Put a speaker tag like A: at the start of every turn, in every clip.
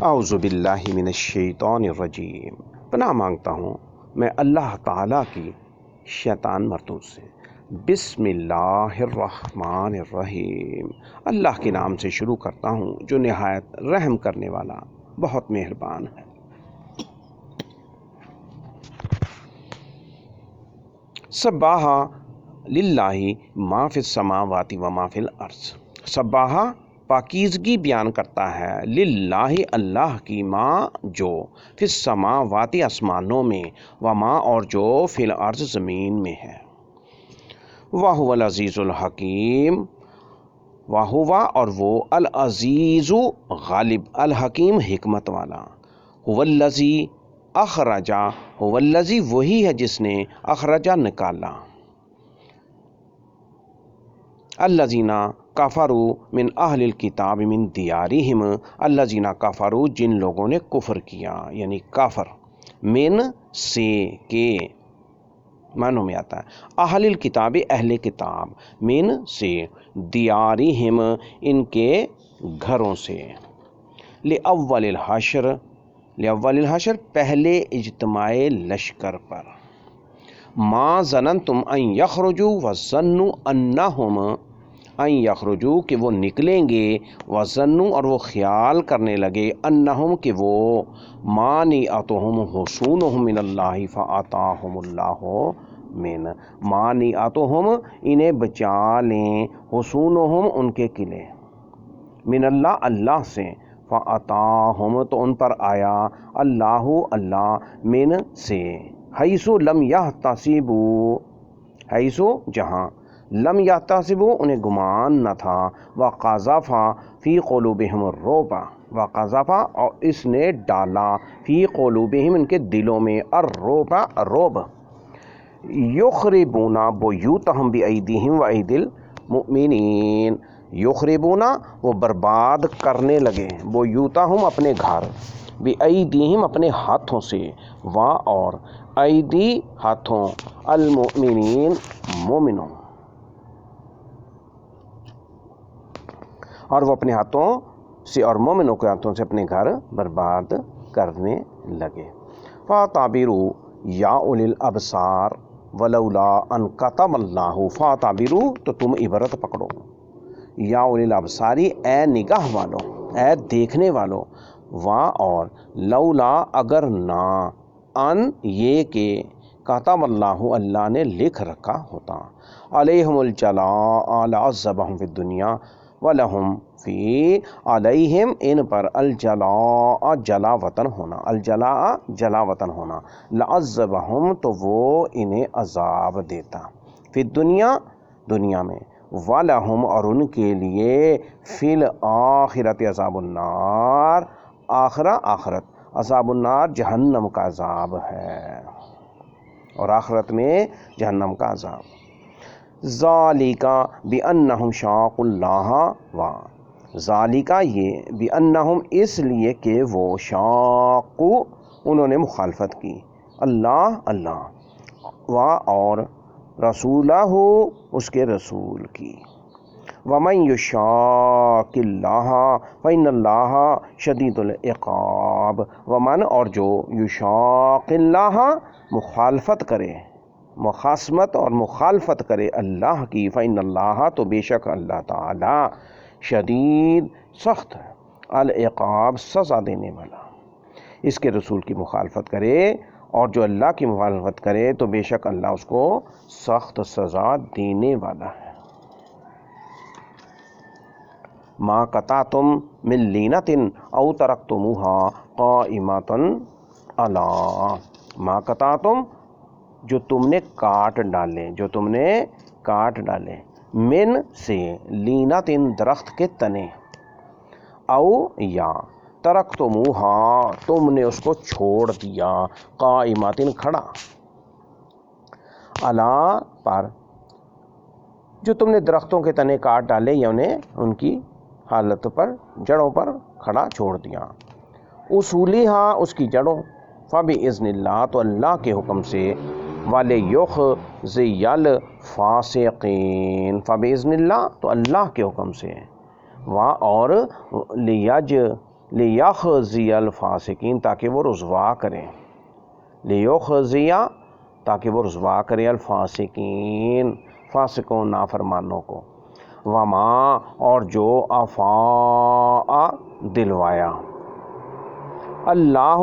A: اعوذ باللہ من الشیطان الرجیم، پناہ مانگتا ہوں میں اللہ تعالیٰ کی شیطان مردود سے۔ بسم اللہ الرحمن الرحیم، اللہ کے نام سے شروع کرتا ہوں جو نہایت رحم کرنے والا بہت مہربان ہے۔ سبح للہ ما فی السماوات و ما فی الارض، سبح پاکیزگی بیان کرتا ہے، للہ اللہ کی، ماں جو فی السماوات آسمانوں میں، و ماں اور جو فی الارض زمین میں ہے، وہو العزیز الحکیم، وہو اور وہ العزیز غالب، الحکیم حکمت والا، هو الذی اخرجا، هو الذی وہی ہے جس نے، اخرجا نکالا، الذین کفروا من اہل الکتاب من دیارہم، الذین کفروا جن لوگوں نے کفر کیا، یعنی کافر، من سے کے معنوں میں آتا ہے، اہل الکتاب اہل کتاب، من سے، دیارہم ان کے گھروں سے، لأول الحشر، لأول الحشر پہلے اجتماع لشکر پر، ما ظننتم ان یخرجوا وظنوا انہم، ان یخرجوا کہ وہ نکلیں گے، وظنوا اور وہ خیال کرنے لگے، انہم کہ وہ، مانعتہم حصونہم من اللہ فآتاہم اللہ من، مانعتہم انہیں بچا لیں، حصونہم ان کے قلعے، من اللہ اللہ سے، فآتاہم تو ان پر آیا، اللہ اللہ، من سے، حیث لم یحتسبوا، حیث جہاں، لم یحتسبوا انہیں گمان نہ تھا، وقذف فی قلوبہم الرعب، وقذف اور اس نے ڈالا، فی قلوبہم ان کے دلوں میں، الرعب رعب، یخربون بیوتہم بایدیہم وایدی المؤمنین، یخربون وہ برباد کرنے لگے، بیوتہم اپنے گھر، بایدیہم اپنے ہاتھوں سے، اور ایدی ہاتھوں، المؤمنین مومنوں، اور وہ اپنے ہاتھوں سے اور مومنوں کے ہاتھوں سے اپنے گھر برباد کرنے لگے۔ فَاعْتَبِرُوا یا اُولی الابصار ولولا ان کتب اللہ، فَاعْتَبِرُوا تو تم عبرت پکڑو، یا اولی الابصار اے نگاہ والو، اے دیکھنے والو، اور لولا اگر نہ، ان یہ کہ، کتب اللہ اللہ نے لکھ رکھا ہوتا، علیہم الجلاء لعذبہم فی الدنیا وَلَهُمْ فی، علیہم ان پر، الجلاء جلا وطن ہونا، الجلاء جلا وطن ہونا، لعذبہم تو وہ انہیں عذاب دیتا، فی الدنیا دنیا میں، وَلَهُمْ اور ان کے لیے، فی الآخرۃ عذاب النار، آخرت عذاب النار جہنم کا عذاب ہے، اور آخرت میں جہنم کا عذاب، ذالک بانہم شاقوا اللہ، ذالک یہ، بانہم اس لیے کہ وہ، شاقوا انہوں نے مخالفت کی، اللہ اور رسولہ اس کے رسول کی، ومن یشاق اللہ فإن اللہ شدید العقاب، ومن اور جو، یشاق اللہ مخالفت کرے، مخاصمت اور مخالفت کرے اللہ کی، فإن اللہ تو بے شک اللہ تعالی، شدید سخت، العقاب سزا دینے والا، اس کے رسول کی مخالفت کرے اور جو اللہ کی مخالفت کرے تو بے شک اللہ اس کو سخت سزا دینے والا ہے۔ ما قطعتم من لینۃ او ترکتموها قائمۃ علی، ما قطعتم جو تم نے کاٹ ڈالے، جو تم نے کاٹ ڈالے، من سے، لینۃ درخت کے تنے، او یا، ترکتموها تم نے اس کو چھوڑ دیا، قائمۃ کھڑا، علی پر، جو تم نے درختوں کے تنے کاٹ ڈالے یا انہیں ان کی حالت پر، جڑوں پر کھڑا چھوڑ دیا، اصولیہا اس کی جڑوں، فبإذن اللہ تو اللہ کے حکم سے، وَلِيُخْزِيَ الْفَاسِقِينَ فبإذن اللہ تو اللہ کے حکم سے، اور لیخزی الفاسقین تاکہ وہ رسوا کریں، لیخزی تاکہ وہ رسوا کرے الفاسقین فاسقوں نافرمانوں کو، وما اور جو افاء دلوایا اللہ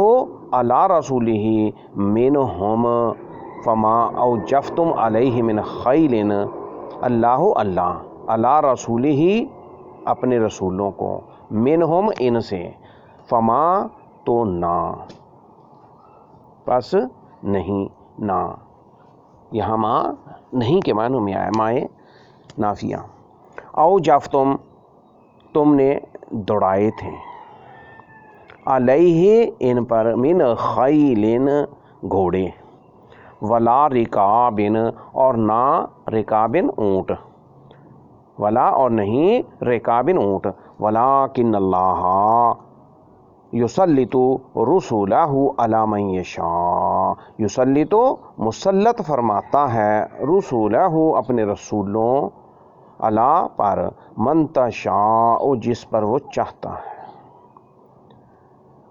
A: علی رسولہ منہم فما اوجفتم علیہ من خیل، اللہ علی رسولہ اپنے رسولوں کو، منہم ان سے، فما تو نہ، پس نہیں نہ، یہاں ماں نہیں کے معنوں میں آیا، مائے نافیہ، اوجفتم تم نے دوڑائے تھے، علیہ ان پر، من خیلن گھوڑے، ولا رکابن اور نہ رکابن اونٹ، ولا اور نہیں رکابن اونٹ، ولیکن اللہ یسلط رسولہ علی من یشاء، یسلط مسلط فرماتا ہے، رسولہ اپنے رسولوں، علی پر، من تشاء جس پر وہ چاہتا ہے،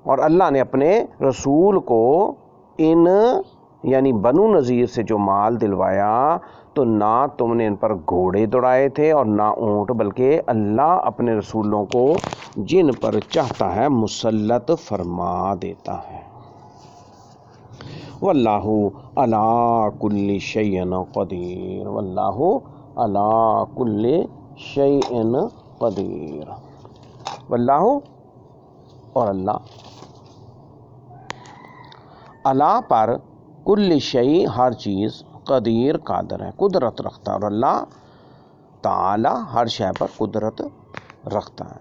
A: اور اللہ نے اپنے رسول کو ان یعنی بنو نذیر سے جو مال دلوایا تو نہ تم نے ان پر گھوڑے دوڑائے تھے اور نہ اونٹ، بلکہ اللہ اپنے رسولوں کو جن پر چاہتا ہے مسلط فرما دیتا ہے۔ واللہ علی کل شیء قدیر، واللہ علی کل شیء قدیر، واللہ اور اللہ، اللہ پر، کل شیء ہر چیز، قدیر قادر ہے، قدرت رکھتا ہے، اور اللہ تعالی ہر شے پر قدرت رکھتا ہے۔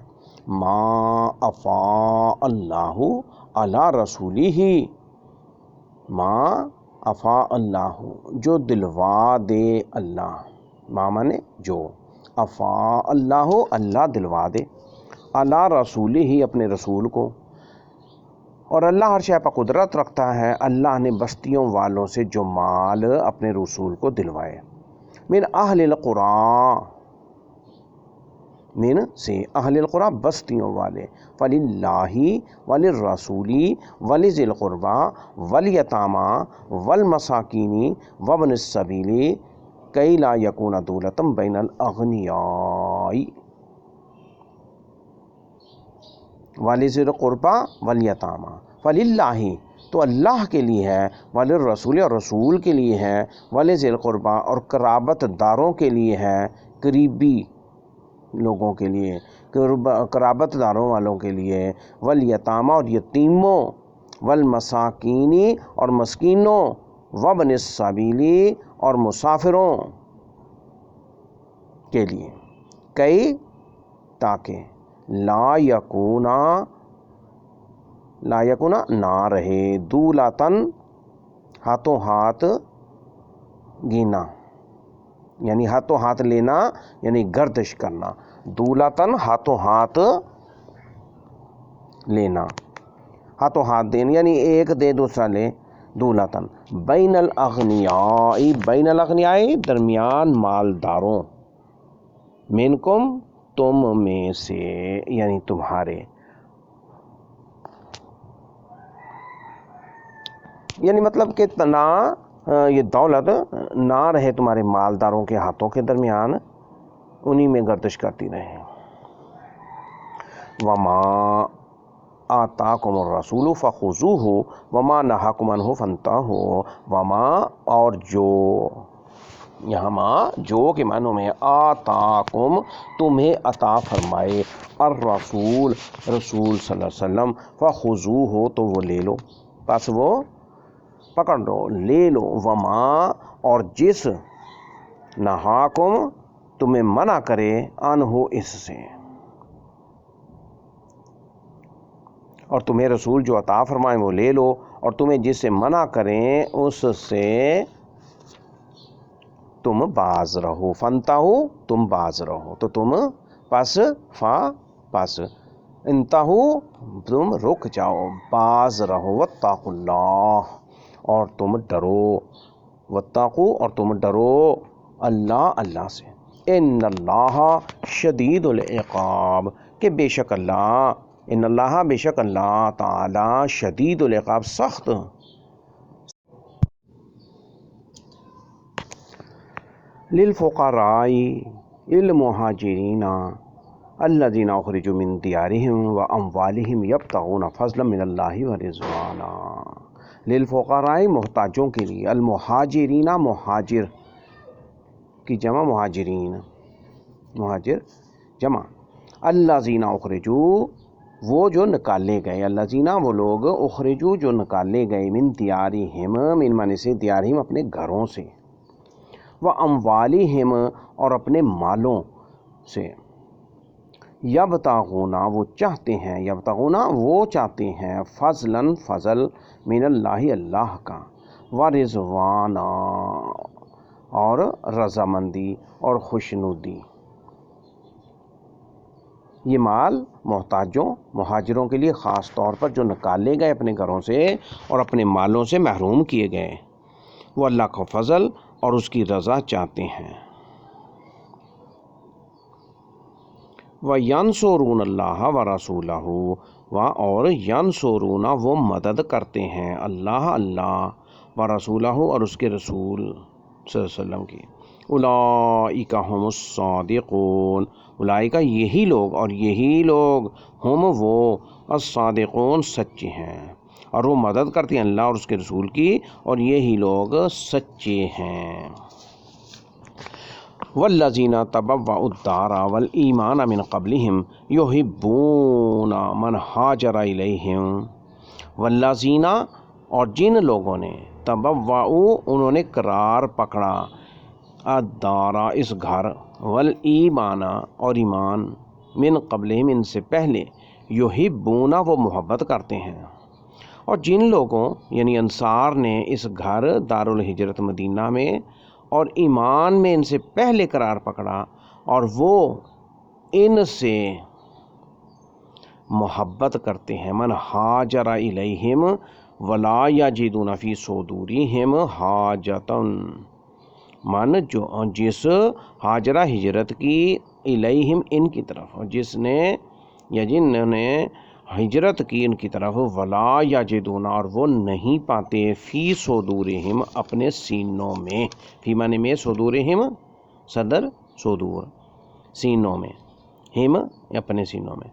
A: ما افاء اللہ علی رسولہ، ما افاء اللہ جو دلوا دے اللہ، ما مانے جو، افاء اللہ اللہ دلوا دے، علی رسولہ اپنے رسول کو، اور اللہ ہر شے پر قدرت رکھتا ہے، اللہ نے بستیوں والوں سے جو مال اپنے رسول کو دلوائے، من اہل القرآن، من سے اہل القرآن بستیوں والے، فللہ وللرسول ولذی القربى والیتامی والمساکین وابن السبیل کی لا یکون دولۃ بین الاغنیاء، ولذی القربى والیتامی، فللہ تو اللہ کے لیے ہے، وللرسول اور رسول کے لیے ہے، ولذی القربى اور قرابت داروں کے لیے ہے، قریبی لوگوں کے لیے، قرابت داروں والوں کے لیے، والیتامی اور یتیموں، والمساکین اور مسکینوں، وابن السبیل اور مسافروں کے لیے، کئی تاکہ لا یکونا نہ رہے، دولتاً ہاتھوں ہاتھ گینا، یعنی ہاتھوں ہاتھ لینا یعنی گردش کرنا، دولتاً ہاتھوں ہاتھ لینا، ہاتھوں ہاتھ دینا یعنی ایک دے دوسرا لے، دولتاً، بین الاغنیاء، بین الاغنیاء درمیان مالداروں، منکم تم میں سے یعنی تمہارے، یعنی مطلب کہ نہ یہ دولت نہ رہے تمہارے مالداروں کے ہاتھوں کے درمیان، انہی میں گردش کرتی رہے۔ وما آتاکم الرسول فخذوہ وما نہاکم عنہ فانتہوا، وما اور جو، یہاں ماں جو کے معنوں میں، آتاکم تمہیں عطا فرمائے، الرسول رسول صلی اللہ علیہ وسلم، فخذوہ تو وہ لے لو، پس وہ پکڑ لو، لے لو، وما اور جس، نہاکم تمہیں منع کرے، عنہ اس سے، اور تمہیں رسول جو عطا فرمائیں وہ لے لو، اور تمہیں جس سے منع کریں اس سے تم باز رہو، فانتہو تم باز رہو، تو تم پس پس انتہو تم رک جاؤ، باز رہو، واتقوا اللہ اور تم ڈرو، واتقوا اور تم ڈرو اللہ سے، ان اللہ شدید العقاب کہ بے شک اللہ ان اللہ بے شک اللہ تعالی شدید العقاب سخت للفقراء المہاجرین الذین اخرجوا من دیارہم واموالہم یبتغون فضلا من اللہ ورضوانا، للفقراء محتاجوں کے لیے، المہاجرین مہاجر کی جمع مہاجرین، مہاجر جمع، الذین اخرجوا وہ جو نکالے گئے، الذین وہ لوگ، اخرجوا جو نکالے گئے، من دیارہم من معنی سے دیارہم اپنے گھروں سے، واموالہم اور اپنے مالوں سے، یبتغون وہ چاہتے ہیں، یبتغون وہ چاہتے ہیں، فضلاً فضل، من اللہ اللہ کا، ورضوانا اور رضامندی اور خوشنودی۔ یہ مال محتاجوں مہاجروں کے لیے خاص طور پر جو نکالے گئے اپنے گھروں سے اور اپنے مالوں سے محروم کیے گئے، وہ اللہ کا فضل اور اس کی رضا چاہتے ہیں۔ وَيَنْصُرُونَ اللَّهَ وَرَسُولَهُ اور ینصرون وہ مدد کرتے ہیں اللہ ورسولہ اور اس کے رسول صلی اللہ علیہ وسلم کی۔ اولئک هم الصادقون، اولئک یہی لوگ، اور یہی لوگ، ہم وہ، الصادقون سچے ہیں، اور وہ مدد کرتے ہیں اللہ اور اس کے رسول کی، اور یہی لوگ سچے ہیں۔ والذین تبوأوا الدار والایمان من قبلہم یحبون من ہاجر الیہم، والذین اور جن لوگوں نے، تبوأوا انہوں نے قرار پکڑا، الدار اس گھر، والایمان اور ایمان، من قبلہم ان سے پہلے، یحبون وہ محبت کرتے ہیں، اور جن لوگوں یعنی انصار نے اس گھر دار الہجرت مدینہ میں اور ایمان میں ان سے پہلے قرار پکڑا، اور وہ ان سے محبت کرتے ہیں، من ہاجر الیہم ولا یجدون فی صدورہم حاجۃ، من جو جس ہاجرہ ہجرت کی، الیہم ان کی طرف، اور جس نے یا جنہوں نے ہجرت کی ان کی طرف، ولا یجدون اور وہ نہیں پاتے، فی صدورہم اپنے سینوں میں، فی معنی میں، صدورہم صدر، صدور سینوں میں، ہم اپنے سینوں میں،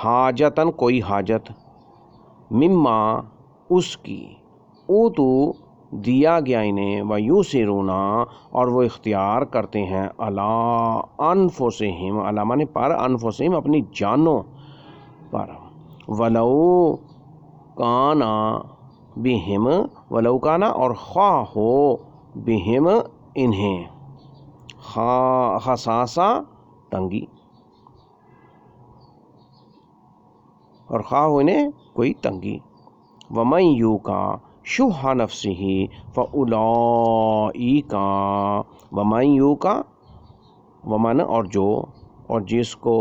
A: حاجتاً کوئی حاجت، مما اس کی، اوتو دیا گیا انہیں، ویوسرون اور وہ اختیار کرتے ہیں، علی انفسہم، علی معنی پر، انفسہم اپنی جانوں پر، ولو کانا بہم، ولو کانا اور خواہ ہو، بہم انہیں، خصاصہ تنگی، اور خواہ ہو انہیں کوئی تنگی، ومن یوقع شح نفسہ فاولئک، ومن یوقع ومن اور جو، اور جس کو،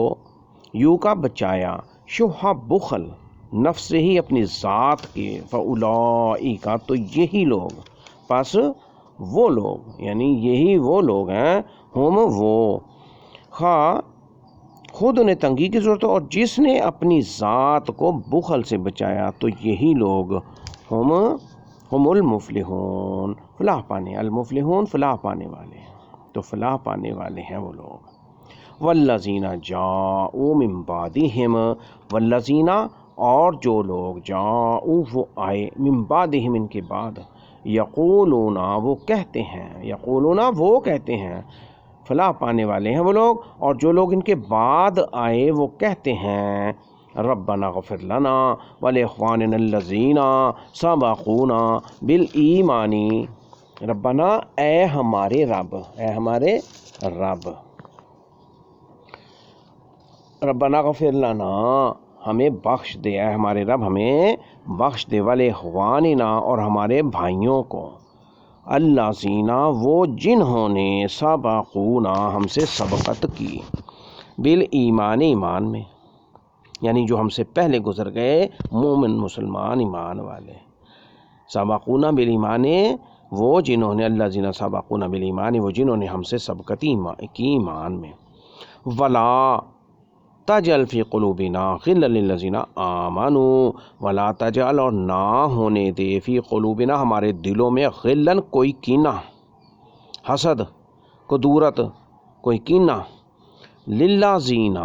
A: یوقع بچایا، شح بخل، نفس ہی اپنی ذات کے، فاولئک تو یہی لوگ، پس وہ لوگ یعنی یہی وہ لوگ ہیں، ہم وہ، خواہ خود انہیں تنگی کی ضرورت ہو اور جس نے اپنی ذات کو بخل سے بچایا، تو یہی لوگ ہم المفلحون فلاح پانے، المفلحون فلاح پانے والے، تو فلاح پانے والے ہیں وہ لوگ۔ والذین جاؤوا من بعدہم، والذین اور جو لوگ، جاؤوا وہ آئے، من بعدہم ان کے بعد، یقولون وہ کہتے ہیں، یقولون وہ کہتے ہیں، فلاح پانے والے ہیں وہ لوگ، اور جو لوگ ان کے بعد آئے وہ کہتے ہیں، ربنا اغفر لنا ولاخواننا الذین سبقونا بالایمان، ربنا اے ہمارے رب، اے ہمارے رب، ربنا اغفر لنا ہمیں بخش دے، اے ہمارے رب ہمیں بخش دے، ولاخواننا اور ہمارے بھائیوں کو، الذین وہ جنہوں نے، سبقونا ہم سے سبقت کی، بالایمان ایمان میں، یعنی جو ہم سے پہلے گزر گئے مومن مسلمان ایمان والے، سبقونا بالایمان وہ جنہوں نے، الذین سبقونا بالایمان وہ جنہوں نے ہم سے سبقت کی ایمان میں، ولا تجعل فی قلوبنا غلا للذین آمنوا ولا تجعل، اور نہ ہونے دے، فی قلوبنا ہمارے دلوں میں، غلن کوئی کینہ، حسد، کدورت، کوئی کینہ، للذین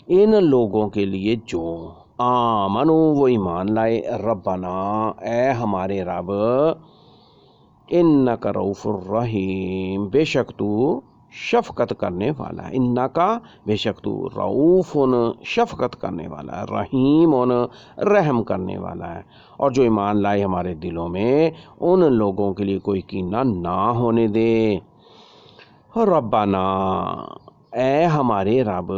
A: ان لوگوں کے لیے جو آمنو وہ ایمان لائے، ربنا اے ہمارے رب، انک رؤوف الرحیم بے شک تو شفقت کرنے والا ہے، انکا بے شک تو رؤوف شفقت کرنے والا ہے، رحیم رحم کرنے والا ہے۔ اور جو ایمان لائے ہمارے دلوں میں، ان لوگوں کے لیے کوئی کینہ نہ ہونے دے۔ ربنا اے ہمارے رب،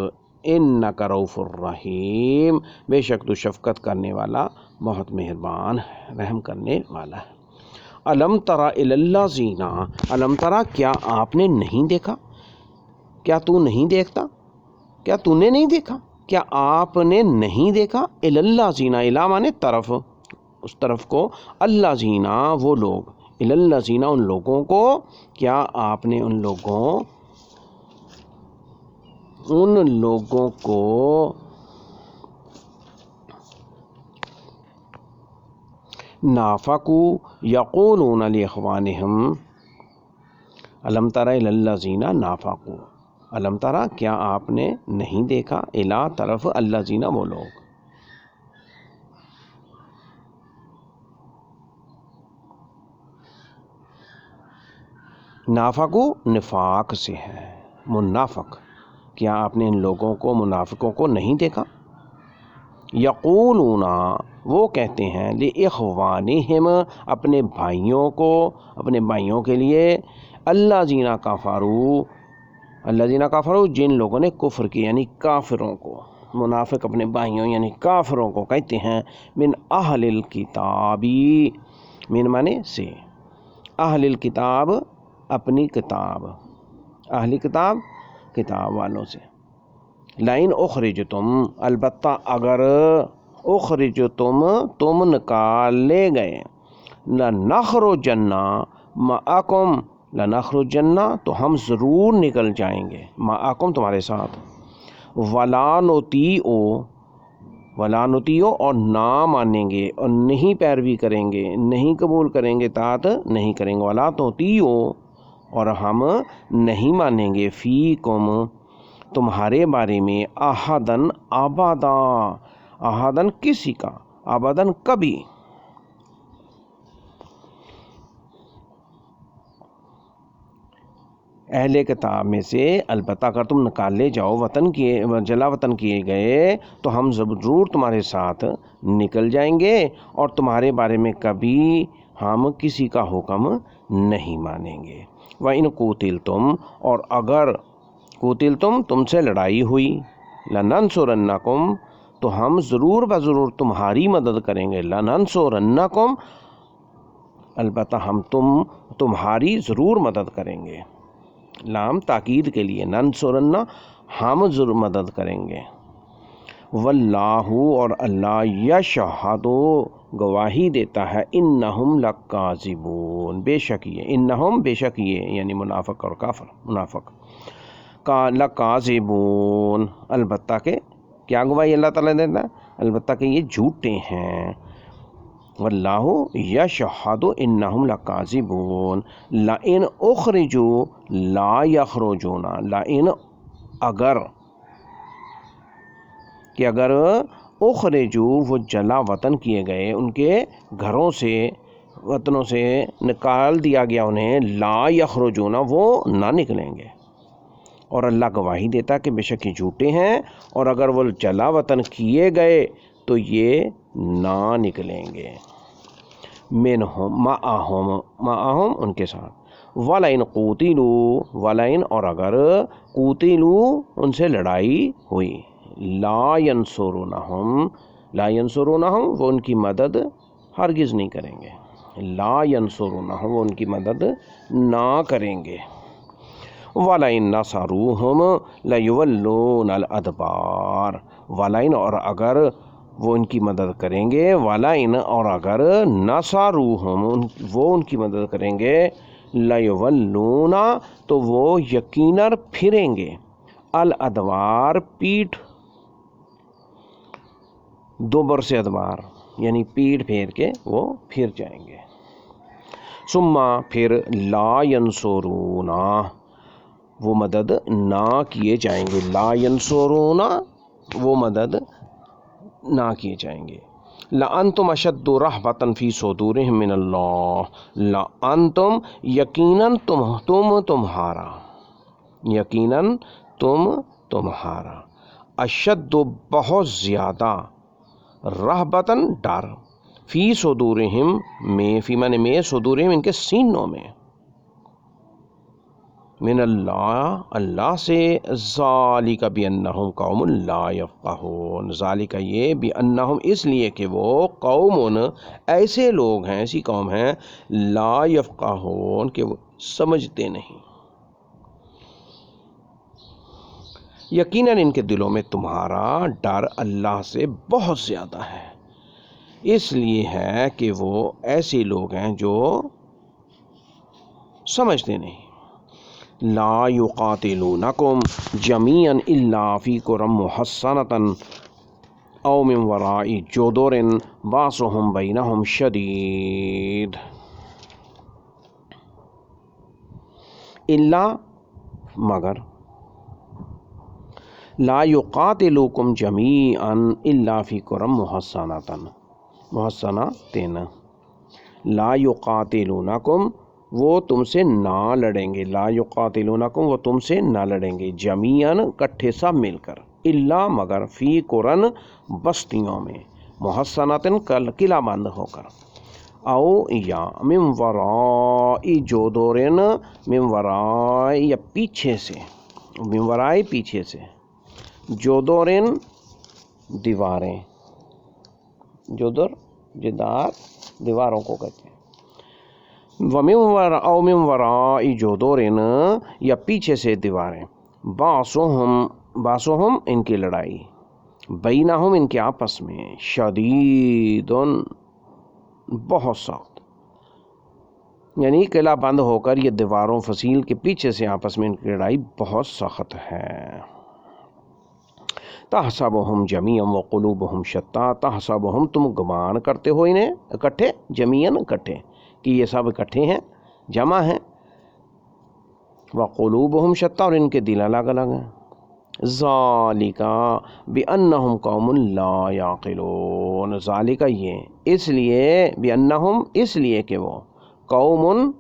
A: انک رؤوف الرحیم بے شک تو شفقت کرنے والا، بہت مہربان، رحم کرنے والا ہے۔ الم تری الی الذین، الم تری کیا آپ نے نہیں دیکھا، کیا تو نہیں دیکھتا، کیا تو نے نہیں دیکھا، کیا آپ نے نہیں دیکھا، الی الذین، الی مانے طرف، اس طرف کو، الذین وہ لوگ، الی الذین ان لوگوں کو، کیا آپ نے ان لوگوں کو نافقوا یقولون لاخوانہم، الم تری الی الذین نافقوا، الم تری کیا آپ نے نہیں دیکھا، الی طرف، الذین وہ لوگ، نافقوا نفاق سے ہے، منافق، کیا آپ نے ان لوگوں کو، منافقوں کو نہیں دیکھا، یقولون وہ کہتے ہیں، لاخوانہم اپنے بھائیوں کو، اپنے بھائیوں کے لیے، الذین کفروا، الذین کفروا جن لوگوں نے کفر کیا، یعنی کافروں کو، منافق اپنے بھائیوں یعنی کافروں کو کہتے ہیں، من اہل الکتاب، من مانے سے، اہل الکتاب اپنی کتاب، اہل کتاب کتاب والوں سے، لئن اخرجتم البتہ اگر اخرجتم تم نکالے گئے، لنخرجن معکم، لنخرجن تو ہم ضرور نکل جائیں گے، معکم تمہارے ساتھ، ولا نطیعو، ولا نطیعو اور نہ مانیں گے، اور نہیں پیروی کریں گے، نہیں قبول کریں گے، اطاعت نہیں کریں گے، ولا نطیعو اور ہم نہیں مانیں گے، فیکم تمہارے بارے میں، احدن ابدا، احدن کسی کا، ابدن کبھی، اہل کتاب میں سے، البتہ اگر تم نکالے جاؤ، وطن کیے، جلا وطن کیے گئے، تو ہم ضرور تمہارے ساتھ نکل جائیں گے، اور تمہارے بارے میں کبھی ہم کسی کا حکم نہیں مانیں گے۔ وَإِن قُوتِلْتُمْ اور اگر قُوتِلْتُمْ تم سے لڑائی ہوئی، لَنَنْصُرَنَّكُمْ تو ہم ضرور بضرور تمہاری مدد کریں گے، لَنَنْصُرَنَّكُمْ البتہ ہم تمہاری ضرور مدد کریں گے، لام تاکید کے لیے، ننصرن ہم ضرور مدد کریں گے، واللہ اور اللہ، یشہد گواہی دیتا ہے، انہم لکاذبون بے شک یہ، انہم بے شک یہ یعنی منافق اور کافر، منافق کا، لکاذبون البتہ کہ، کیا گواہی اللہ تعالیٰ دیتا ہے، البتہ کہ یہ جھوٹے ہیں، واللہ یشہد انہم لکاذبون، لئن اخرجوا لا یخرجون، لئن اگر، کہ اگر اخرجوا وہ جلا وطن کیے گئے، ان کے گھروں سے، وطنوں سے نکال دیا گیا انہیں، لا یخرجون وہ نہ نکلیں گے، اور اللہ گواہی دیتا کہ بے شک یہ جھوٹے ہیں، اور اگر وہ جلا وطن کیے گئے تو یہ نہ نکلیں گے، منہم معہم ان کے ساتھ، وَلَئِن قُوتِلُوا وَلَئِن اور اگر قُوتِلُوا ان سے لڑائی ہوئی، لا ینصرونہم، لا ینصرونہم وہ ان کی مدد ہرگز نہیں کریں گے، لا ینصرونہم وہ ان کی مدد نہ کریں گے، وَلَئِن نَصَرُوہُمْ لَيُوَلُّونَ الْأَدْبَارَ، وَلَئِن اور اگر وہ ان کی مدد کریں گے، وَلَئِن اور اگر نَصَرُوہُمْ وہ ان کی مدد کریں گے، لَيُوَلُّونَ تو وہ یقیناً پھریں گے، الادوار پیٹھ، دوبر سے ادوار یعنی پیٹھ پھیر کے وہ پھر جائیں گے. ثم پھر لا ینصرونا وہ مدد نہ کیے جائیں گے، لا ینصرونا وہ مدد نہ کیے جائیں گے. لَأَنْتُمْ أَشَدُّ رَهْبَةً فِي صُدُورِهِمْ مِنَ اللَّهِ لَأَنْتُمْ یقیناً تمہارا اشد بہت زیادہ رہبتاً ڈر فی صدورہم میں، فی معنی میں، صدورہم ان کے سینوں میں، من اللہ اللہ سے، ذالک بانہم قوم لا یفقہون ذالک یہ بانہم اس لیے کہ وہ قوم ایسے لوگ ہیں، ایسی قوم ہیں، لا یفقہون کہ وہ سمجھتے نہیں. یقیناً ان کے دلوں میں تمہارا ڈر اللہ سے بہت زیادہ ہے، اس لیے ہے کہ وہ ایسے لوگ ہیں جو سمجھتے نہیں. لا یقاتلونکم جمیعا الا فی قری محصنۃ او من وراء جدر باسهم بینہم شدید. الا مگر، لا یقاتلوکم جمیعا الا فی قری محصنۃ محصنۃ لا یقاتلونکم وہ تم سے نہ لڑیں گے، لا یقاتلونکم وہ تم سے نہ لڑیں گے، جمیعاً کٹھے سب مل کر، الا مگر، فی قرن بستیوں میں، محصناتن قلعہ بند ہو کر، او یا من وراء جدرن من وراء یا پیچھے سے، من وراء پیچھے سے، جدرن دیواریں، جدر جدار دیواروں کو کہتے ہیں، او من وراء جدرن یا پیچھے سے دیواریں، باسوہم ان کی لڑائی، بینہم ان کے آپس میں، شدید بہت سخت، یعنی قلعہ بند ہو کر یہ دیواروں فصیل کے پیچھے سے آپس میں ان کی لڑائی بہت سخت ہے. تحسبہم جمیعا وقلوبہم شتیٰ تحسبہم تم گمان کرتے ہو انہیں اکٹھے، جمیعاً اکٹھے کہ یہ سب اکٹھے ہیں، جمع ہیں، وقلوبہم شتیٰ اور ان کے دل الگ الگ ہیں. ذالک بانہم قوم لا یعقلون ذالک یہ اس لیے، بانہم اس لیے کہ وہ قوم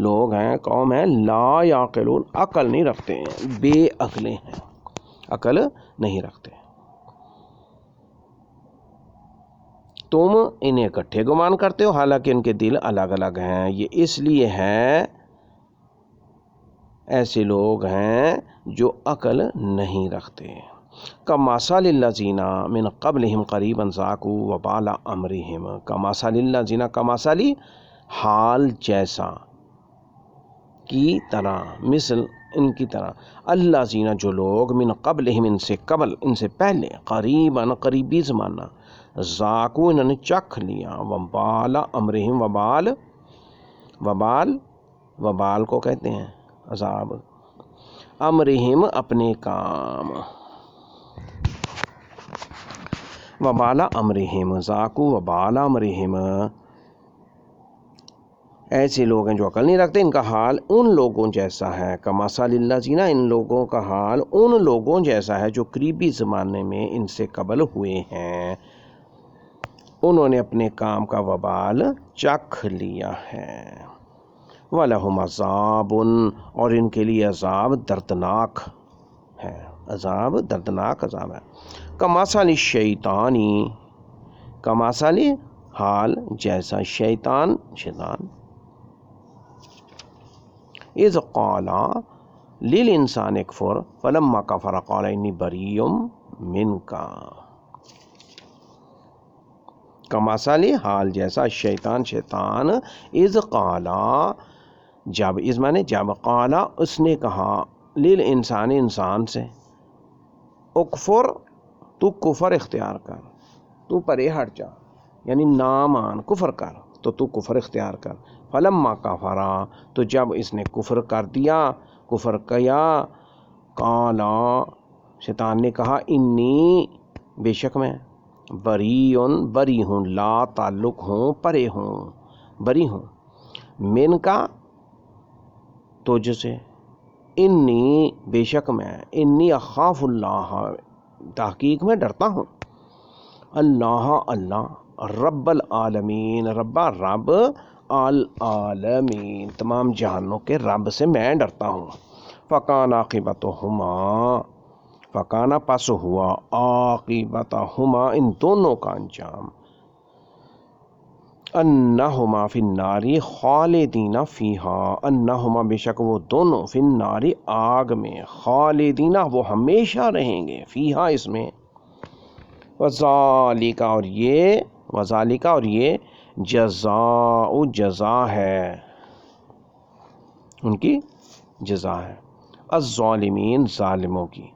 A: لوگ ہیں، قوم ہیں، لا یعقلون عقل نہیں رکھتے ہیں، بے عقلیں ہیں، عقل نہیں رکھتے. تم انہیں اکٹھے گمان کرتے ہو حالانکہ ان کے دل الگ الگ ہیں، یہ اس لیے ہے ایسے لوگ ہیں جو عقل نہیں رکھتے. کمثل الذین من قبلہم قریبا ذاقوا وبال امرہم، کمثل الذین کمثل حال جیسا، کی طرح، مثل ان کی طرح، الذین جو لوگ، من قبلہم ان سے قبل، ان سے پہلے، قریبا قریبی زمانہ، ذاقوا انہوں نے چکھ لیا، وبال امرہم وبال کو کہتے ہیں عذاب، امرہم اپنے کام، وبال امرہم ذاقوا وبال امرہم، ایسے لوگ ہیں جو عقل نہیں رکھتے، ان کا حال ان لوگوں جیسا ہے، کمثل الذین ان لوگوں کا حال ان لوگوں جیسا ہے جو قریبی زمانے میں ان سے قبل ہوئے ہیں، انہوں نے اپنے کام کا وبال چکھ لیا ہے. وَلَهُمْ عَذَابٌ اور ان کے لیے عذاب دردناک ہے، عذاب دردناک عذاب ہے. کمثل الشیطان کمثل حال جیسا، شیطان اذ قال للانسان اکفر فلما کفر قال انی بریء منک، کمثل حال جیسا، شیطان اذ قال جب، اس معنی جب، قال اس نے کہا، للانسان انسان سے، اکفر تو کفر اختیار کر، تو پرے ہٹ جا، یعنی نہ مان، کفر کر، تو کفر اختیار کر. فلما کفرا تو جب اس نے کفر کر دیا، کفر کیا، قال شیطان نے کہا انی بے شک میں بری ہوں، لا تعلق ہوں، پرے ہوں، بری ہوں، من کا تجھ سے، انی بے شک میں، انی اخاف اللہ تحقیق میں ڈرتا ہوں، اللہ رب العالمین، رب العالمین تمام جہانوں کے رب سے میں ڈرتا ہوں۔ فکان عاقبتہما، فکانا پس ہوا، عاقبتہما ان دونوں کا انجام، انہما فی النار خالدین فیہا، انہما بے شک وہ دونوں فی النار آگ میں، خالدین وہ ہمیشہ رہیں گے، فیہا اس میں، وذالک اور یہ جزاء جزا ہے، ان کی جزا ہے، الظالمین ظالموں کی۔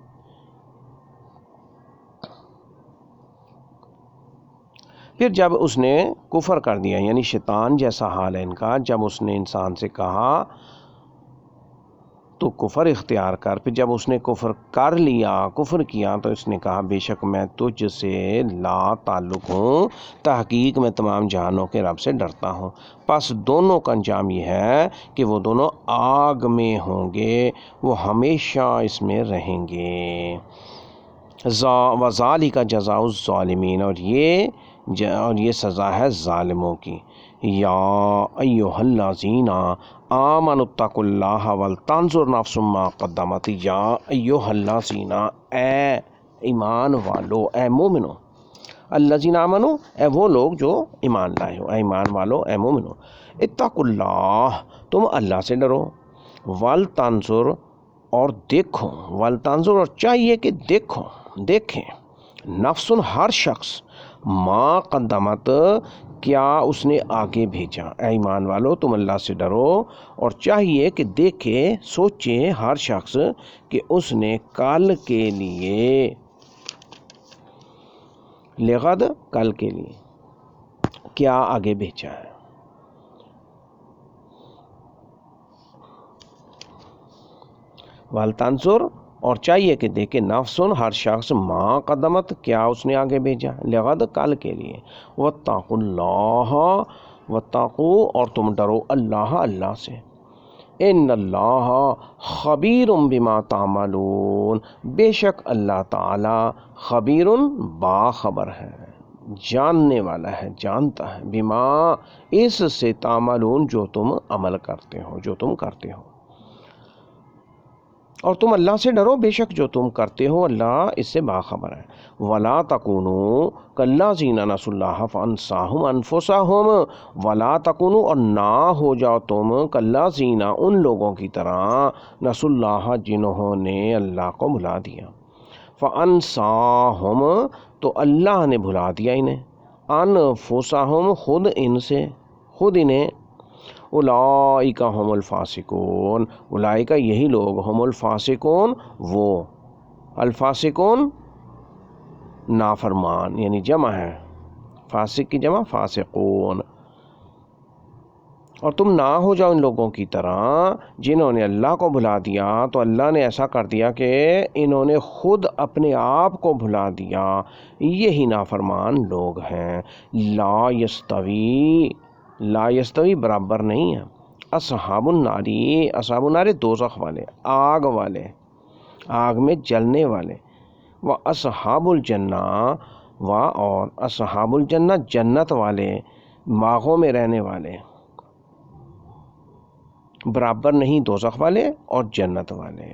A: پھر جب اس نے کفر کر دیا، یعنی شیطان جیسا حال ہے ان کا، جب اس نے انسان سے کہا تو کفر اختیار کر، پھر جب اس نے کفر کر لیا، کفر کیا، تو اس نے کہا بے شک میں تجھ سے لا تعلق ہوں، تحقیق میں تمام جہانوں کے رب سے ڈرتا ہوں۔ پس دونوں کا انجام یہ ہے کہ وہ دونوں آگ میں ہوں گے، وہ ہمیشہ اس میں رہیں گے۔ وذالک جزاء الظالمین، اور یہ سزا ہے ظالموں کی۔ یا ایھا الذین آمنوا اتقوا اللہ ولتنظر نفس ما قدمت، یا ایھا الذین اے ایمان والو، اے مومنو، الذین آمنوا اے وہ لوگ جو ایمان لائے ہو، اے ایمان والو، اے مومنو، اتقوا اللہ تم اللہ سے ڈرو، ولتنظر اور دیکھو، ولتنظر اور چاہیے کہ دیکھیں، نفس ہر شخص، ما قدمت کیا اس نے آگے بھیجا، اے ایمان والو تم اللہ سے ڈرو اور چاہیے کہ دیکھے، سوچے ہر شخص کہ اس نے کل کے لیے، لغد کل کے لیے کیا آگے بھیجا ہے۔ والتنظر اور چاہیے کہ دیکھے، نفسن ہر شخص، ما قدمت کیا اس نے آگے بھیجا، لغد کل کے لیے، واتقوا اللہ واتقوا اور تم ڈرو اللہ سے، ان اللہ خبیر بما تعملون بے شک اللہ تعالی خبیر باخبر ہے، جاننے والا ہے، جانتا ہے، بما اس سے تعملون جو تم عمل کرتے ہو، جو تم کرتے ہو، اور تم اللہ سے ڈرو بے شک جو تم کرتے ہو اللہ اس سے باخبر ہے۔ ولا تکونوا کالذین نسوا اللہ فانساہم انفسہم، ولا تکونوا اور نہ ہو جاؤ تم کالذین ان لوگوں کی طرح نسوا اللہ جنہوں نے اللہ کو بھلا دیا، فانساہم تو اللہ نے بھلا دیا انہیں، انفسہم خود انہیں، اولئک هم الفاسقون اولئک یہی لوگ، هم الفاسقون وہ، الفاسقون نافرمان یعنی جمع ہے، فاسق کی جمع فاسقون، اور تم نہ ہو جاؤ ان لوگوں کی طرح جنہوں نے اللہ کو بھلا دیا، تو اللہ نے ایسا کر دیا کہ انہوں نے خود اپنے آپ کو بھلا دیا، یہی نافرمان لوگ ہیں۔ لا یستوی برابر نہیں ہے، اصحاب النار دوزخ والے، آگ میں جلنے والے، و اصحاب الجنہ اور اصحاب الجنہ جنت والے، باغوں میں رہنے والے، برابر نہیں دوزخ والے اور جنت والے۔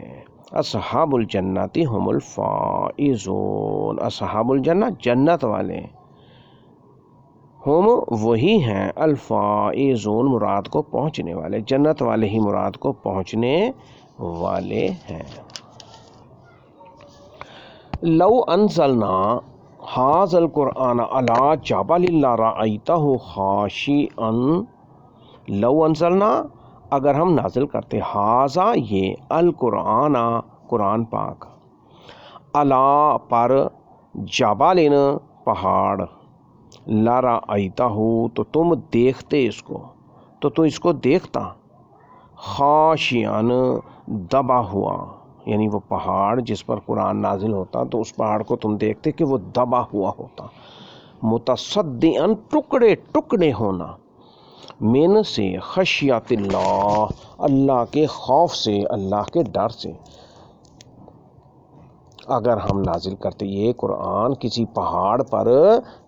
A: اصحاب الجنت هم الفائزون، اصحاب الجنہ جنت والے، ہم وہی ہیں، الفائزون مراد کو پہنچنے والے، جنت والے ہی مراد کو پہنچنے والے ہیں۔ لو انزلنا ھذا القرآن علی جبل لرأیتہ خاشعا، لو انزلنا اگر ہم نازل کرتے، ھذا یہ، القرآن قرآن پاک، علی پر، جبل پہاڑ، لرأیتہ تو تم دیکھتے اس کو، تو تو اس کو دیکھتا، خاشعا دبا ہوا، یعنی وہ پہاڑ جس پر قرآن نازل ہوتا تو اس پہاڑ کو تم دیکھتے کہ وہ دبا ہوا ہوتا، متصدعاً ٹکڑے ٹکڑے ہونا، من سے خشیت اللہ، اللہ کے خوف سے، اللہ کے ڈر سے۔ اگر ہم نازل کرتے یہ قرآن کسی پہاڑ پر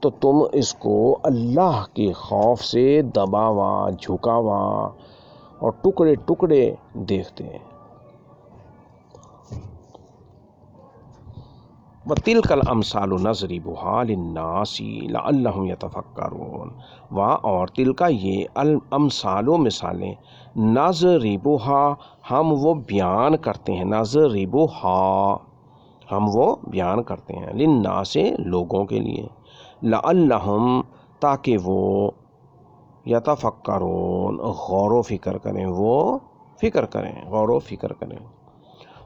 A: تو تم اس کو اللہ کے خوف سے دبا ہوا، جھکا ہوا اور ٹکڑے ٹکڑے دیکھتے ہیں۔ وَتِلْكَ الْأَمْثَالُ نَضْرِبُهَا لِلنَّاسِ لَعَلَّهُمْ يَتَفَكَّرُونَ۔ اور تلکا یہ الامثال مثالیں، نَضْرِبُهَا ہم وہ بیان کرتے ہیں، نَضْرِبُهَا ہم وہ بیان کرتے ہیں، لِلنَّاسِ لوگوں کے لیے، لَعَلَّهُمْ تاکہ وہ یتفکرون غور و فکر کریں، وہ فکر کریں، غور و فکر کریں۔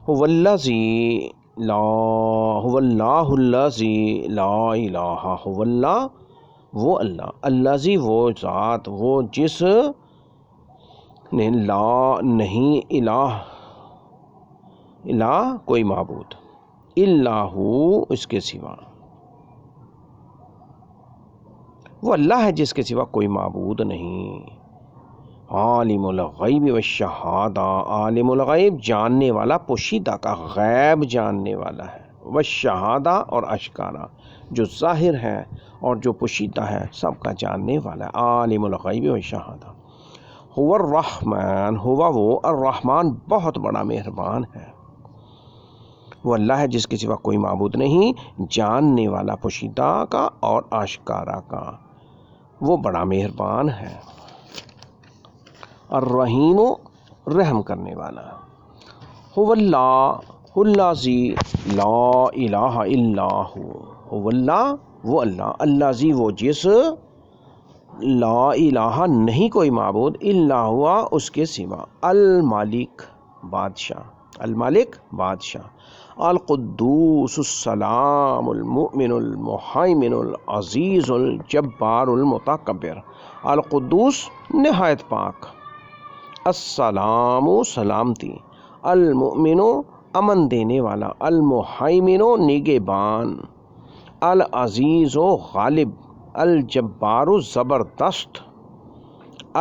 A: هو اللہ الذی لا الہ، هو اللہ وہ اللہ، الذی وہ ذات، وہ جس نے لا نہیں الہ کوئی معبود، الا ہو اس کے سوا، وہ اللہ ہے جس کے سوا کوئی معبود نہیں۔ عالم الغیب والشہادہ، عالم الغیب جاننے والا پوشیدہ کا، غیب جاننے والا ہے، والشہادہ اور اشکارا جو ظاہر ہے اور جو پوشیدہ ہے سب کا جاننے والا ہے، عالم الغیب والشہادہ۔ هو الرحمن، ہوا وہ الرحمن بہت بڑا مہربان ہے، وہ اللہ ہے جس کے سوا کوئی معبود نہیں، جاننے والا پوشیدہ کا اور آشکارا کا، وہ بڑا مہربان ہے۔ الرحیم رحم کرنے والا، هو اللہ الذی لا الہ الا ہو، هو اللہ وہ اللہ، الذی وہ جس، لا الہ نہیں کوئی معبود، الا ہوا اس کے سوا، المالک بادشاہ، المالک بادشاہ، القدوس السلام المؤمن المہیمن العزیز الجبار المتکبر، القدوس نہایت پاک، السلام سلامتی، المؤمن امن دینے والا، المہیمن نگہبان، العزیز غالب، الجبار زبردست،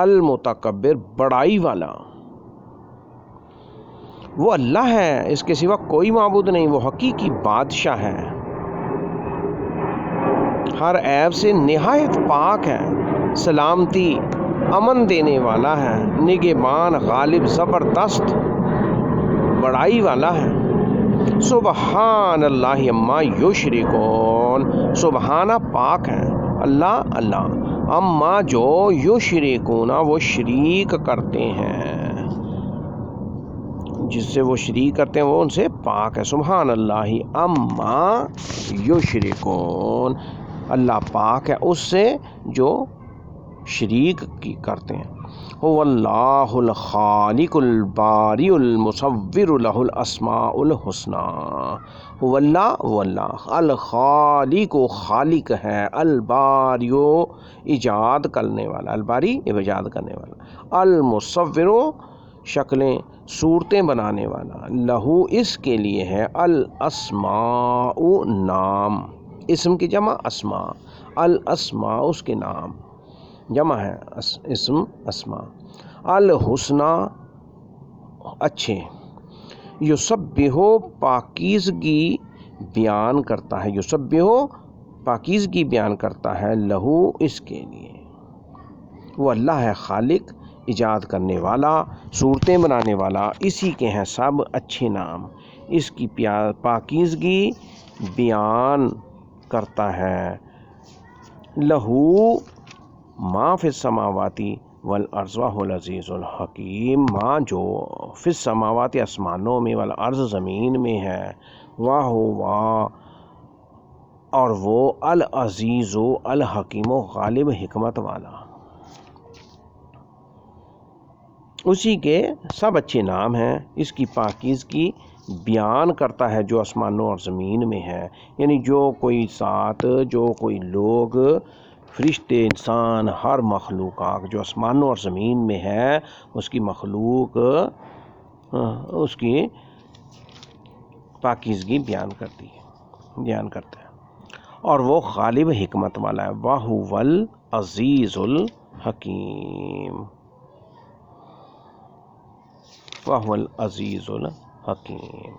A: المتکبر بڑائی والا۔ وہ اللہ ہے، اس کے سوا کوئی معبود نہیں، وہ حقیقی بادشاہ ہے، ہر عیب سے نہایت پاک ہے، سلامتی امن دینے والا ہے، نگہبان غالب زبردست بڑائی والا ہے۔ سبحان اللہ عما یشرکون، سبحانہ پاک ہے اللہ عما جو یشرکون وہ شریک کرتے ہیں، جس سے وہ شریک کرتے ہیں وہ ان سے پاک ہے۔ سبحان اللہ عما یشرکون، اللہ پاک ہے اس سے جو شریک کی کرتے ہیں۔ هو اللہ الخالق الباری المصور له الاسماء الحسنی، هو اللہ وہ اللہ، الخالق خالق ہے، الباری ایجاد کرنے والا، الباری ایجاد کرنے والا، المصور شکلیں صورتیں بنانے والا، لہو اس کے لیے ہے، الاسماء نام، اسم کی جمع اسماء، الاسماء اس کے نام جمع ہے، اسم اسماء، الحسنی اچھے، یسبح پاکیزگی بیان کرتا ہے، یسبح پاکیزگی بیان کرتا ہے، لہو اس کے لیے، وہ اللہ ہے خالق ایجاد کرنے والا، صورتیں بنانے والا، اسی کے ہیں سب اچھے نام، اس کی پاکیزگی بیان کرتا ہے، لہو ما فی السماواتی والارض وهو العزیز الحکیم، ما جو فی السماوات آسمانوں میں، والارض زمین میں ہے، وهو اور وہ العزیز الحکیم غالب حکمت والا، اسی کے سب اچھے نام ہیں، اس کی پاکیزگی بیان کرتا ہے جو آسمانوں اور زمین میں ہے، یعنی جو کوئی ذات، جو کوئی لوگ، فرشتے، انسان، ہر مخلوقات جو آسمانوں اور زمین میں ہے، اس کی مخلوق اس کی پاکیزگی بیان کرتا ہے، اور وہ غالب حکمت والا ہے، وَهُوَ العزیز الحکیم، وَهُوَ العزیز الحکیم۔